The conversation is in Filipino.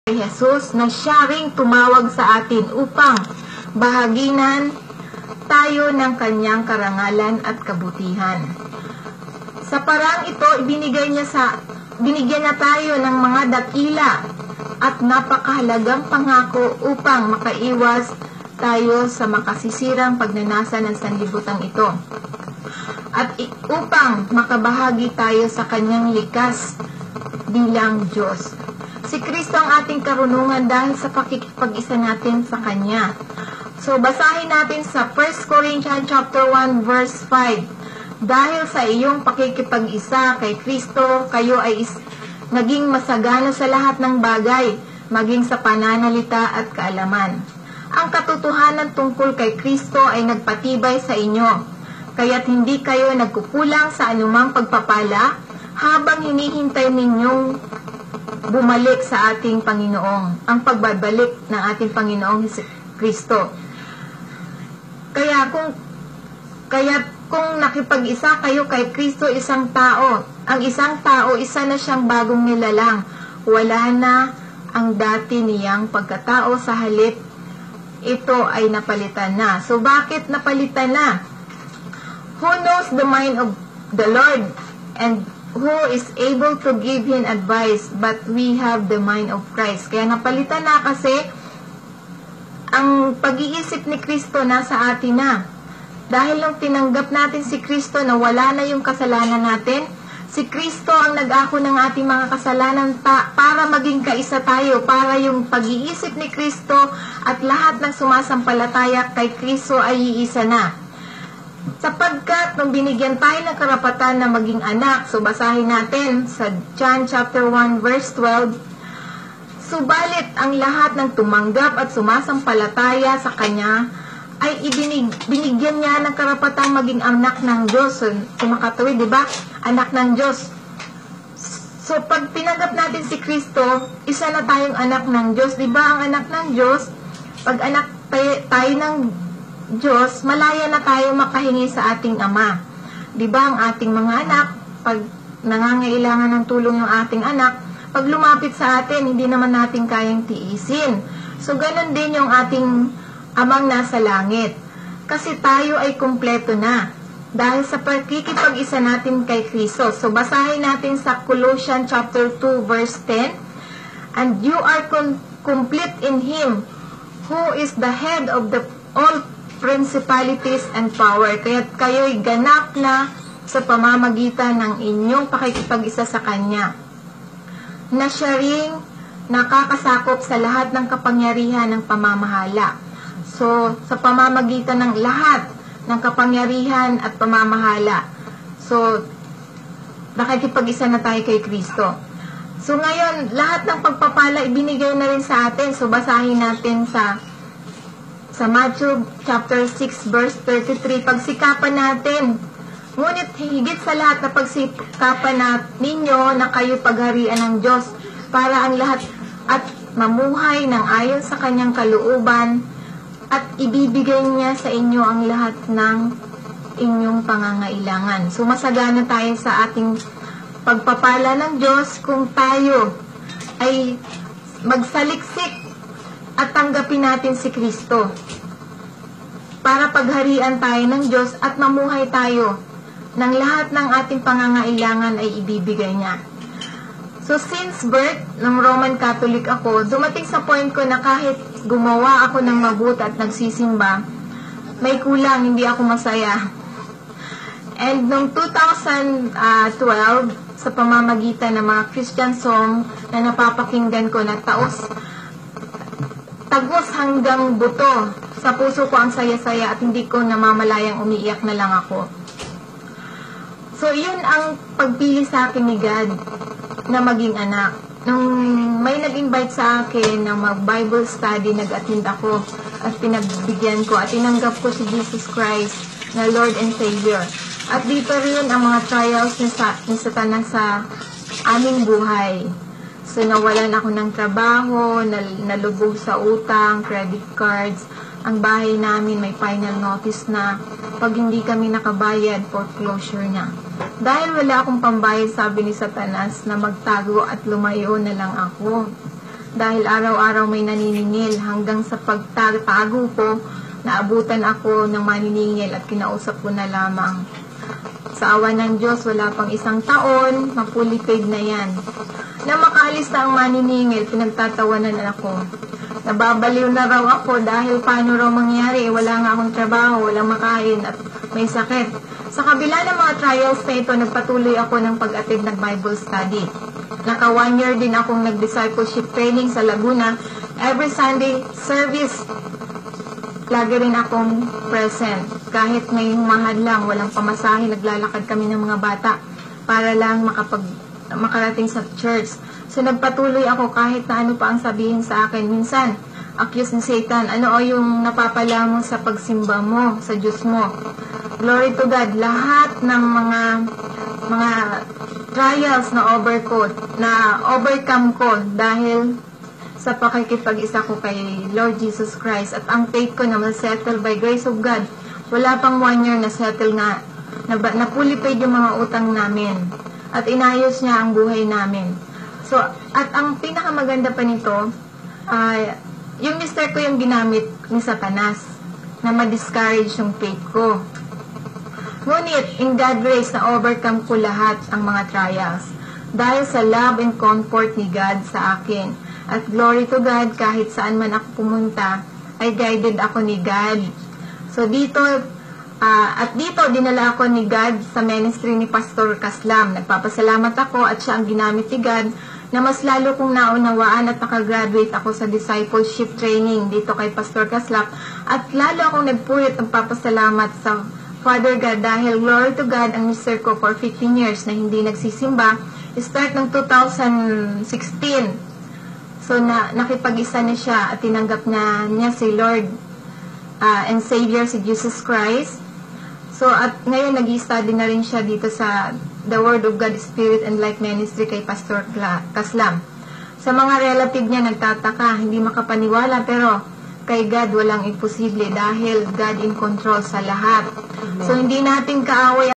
kay Jesus na siya ring tumawag sa atin upang bahaginan tayo ng kanyang karangalan at kabutihan. Sa parang ito, binigyan niya tayo ng mga dakila at napakahalagang pangako upang makaiwas tayo sa makasisirang pagnanasa ng sanlibutan ito. At upang makabahagi tayo sa kanyang likas bilang Diyos. Si Kristo ang ating karunungan dahil sa pakikipag-isa natin sa Kanya. So, basahin natin sa 1 Corinthians chapter 1 verse 5. Dahil sa iyong pakikipag-isa kay Kristo, kayo ay naging masagana sa lahat ng bagay, maging sa pananalita at kaalaman. Ang katotohanan tungkol kay Kristo ay nagpatibay sa inyo, kaya't hindi kayo nagkukulang sa anumang pagpapala habang hinihintay ninyong bumalik sa ating Panginoong, ang pagbabalik ng ating Panginoong Kristo. Kaya kung nakipag-isa kayo kay Kristo, isang tao, ang isang tao, isa na siyang bagong nilalang. Wala na ang dati niyang pagkatao, sa halip ito ay napalitan na. So bakit napalitan na? Who knows the mind of the Lord, and who is able to give him advice, but we have the mind of Christ. Kaya napalitan na kasi ang pag-iisip ni Kristo nasa atin na. Dahil nung tinanggap natin si Kristo na wala na yung kasalanan natin, si Kristo ang nag-ako ng ating mga kasalanan para maging kaisa tayo, para yung pag-iisip ni Kristo at lahat ng sumasampalataya kay Kristo ay iisa na. Sapagkat nung binigyan tayo ng karapatan na maging anak, so basahin natin sa John chapter 1 verse 12, subalit ang lahat ng tumanggap at sumasampalataya sa Kanya ay binigyan niya ng karapatang maging anak ng Diyos. So makatuwid, di ba? Anak ng Diyos. So pag tinanggap natin si Kristo, isa na tayong anak ng Diyos. Di ba ang anak ng Diyos? Pag anak tayo ng Diyos, malaya na tayo makahingi sa ating Ama. Di ba ang ating mga anak, pag nangangailangan ng tulong yung ating anak, pag lumapit sa atin, hindi naman natin kayang tiisin. So, ganun din yung ating Amang nasa langit. Kasi tayo ay kumpleto na dahil sa pagkikipag-isa natin kay Kristo. So, basahin natin sa Colossians chapter 2 verse 10. And you are complete in Him, who is the head of all principalities and power. Kaya kayo'y ganap na sa pamamagitan ng inyong pakikipag-isa sa Kanya, na siya ring nakakasakop sa lahat ng kapangyarihan ng pamamahala. So, sa pamamagitan ng lahat ng kapangyarihan at pamamahala. So, nakikipag-isa na tayo kay Kristo. So, ngayon, lahat ng pagpapala ibinigay na rin sa atin. So, basahin natin sa Matthew chapter 6 verse 33. Pagsikapan natin. Ngunit higit sa lahat na pagsikapan ninyo na kayo pagharian ng Diyos para ang lahat at mamuhay ng ayon sa Kanyang kalooban, at ibibigay niya sa inyo ang lahat ng inyong pangangailangan. So, masagana tayo sa ating pagpapala ng Diyos kung tayo ay magsaliksik at tanggapin natin si Kristo para pagharian tayo ng Diyos at mamuhay tayo ng lahat ng ating pangangailangan ay ibibigay niya. So, since birth, ng Roman Catholic ako, dumating sa point ko na kahit gumawa ako ng mabuti at nagsisimba, may kulang, hindi ako masaya. And noong 2012, sa pamamagitan ng mga Christian song na napapakinggan ko na tagos hanggang buto, sa puso ko ang saya-saya at hindi ko namamalayang umiiyak na lang ako. So, yun ang pagpili sa akin ni God na maging anak. Nung may nag-invite sa akin na mag-Bible study, nag-attend ako at pinagbigyan ko at tinanggap ko si Jesus Christ na Lord and Savior. At dito rin ang mga trials ni Satanas sa aming buhay. So, nawalan ako ng trabaho, nalubog sa utang, credit cards. Ang bahay namin may final notice na pag hindi kami nakabayad, foreclosure na. Dahil wala akong pambayad, sabi ni Satanas na magtago at lumayo na lang ako. dahil araw-araw may naniningil hanggang sa pagtatago ko, naabutan ako ng maniningil at kinausap ko na lamang. Sa awa ng Diyos, wala pang 1 taon, mapulipid na yan. Na makaalis na ang maniningil, pinagtatawanan ako. Nababaliw na raw ako dahil paano raw mangyari, wala nga akong trabaho, walang makain at may sakit. Sa kabila ng mga trials na ito, nagpatuloy ako ng pag-attend ng Bible study. Naka 1 year din akong nag-discipleship training sa Laguna. Every Sunday service, lagi rin akong present. Kahit ngayong mahal lang, walang pamasahe, naglalakad kami ng mga bata para lang makarating sa church. So nagpatuloy ako kahit na ano pa ang sabihin sa akin. Minsan, accuse ni Satan, ano o yung napapala mo sa pagsimba mo, sa Diyos mo. Glory to God, lahat ng mga trials na overcome ko dahil sa pakikipag-isa ko kay Lord Jesus Christ. At ang faith ko na settle by grace of God. Wala pang 1 year na settle nga. Napulipid yung mga utang namin. At inayos niya ang buhay namin. So, at ang pinakamaganda pa nito, yung mister ko yung ginamit ni Satanas na ma-discourage yung faith ko. Ngunit, in God's grace, na-overcome ko lahat ang mga trials dahil sa love and comfort ni God sa akin. At glory to God, kahit saan man ako pumunta, ay guided ako ni God. So, dito, dinala ako ni God sa ministry ni Pastor Kaslam. Nagpapasalamat ako at siya ang ginamit ni God na mas lalo kong naunawaan at nakagraduate ako sa discipleship training dito kay Pastor Kaslam. At lalo akong nagpurit ang papasalamat sa Father God dahil glory to God ang mister ko for 15 years na hindi nagsisimba. Start ng 2016. So, nakipag-isa na siya at tinanggap niya si Lord and Savior si Jesus Christ. So, at ngayon nag-i-study na rin siya dito sa The Word of God, Spirit and Life Ministry kay Pastor Kaslam. Sa mga relative niya nagtataka, hindi makapaniwala, pero kay God walang imposible dahil God in control sa lahat. So, hindi natin kaaway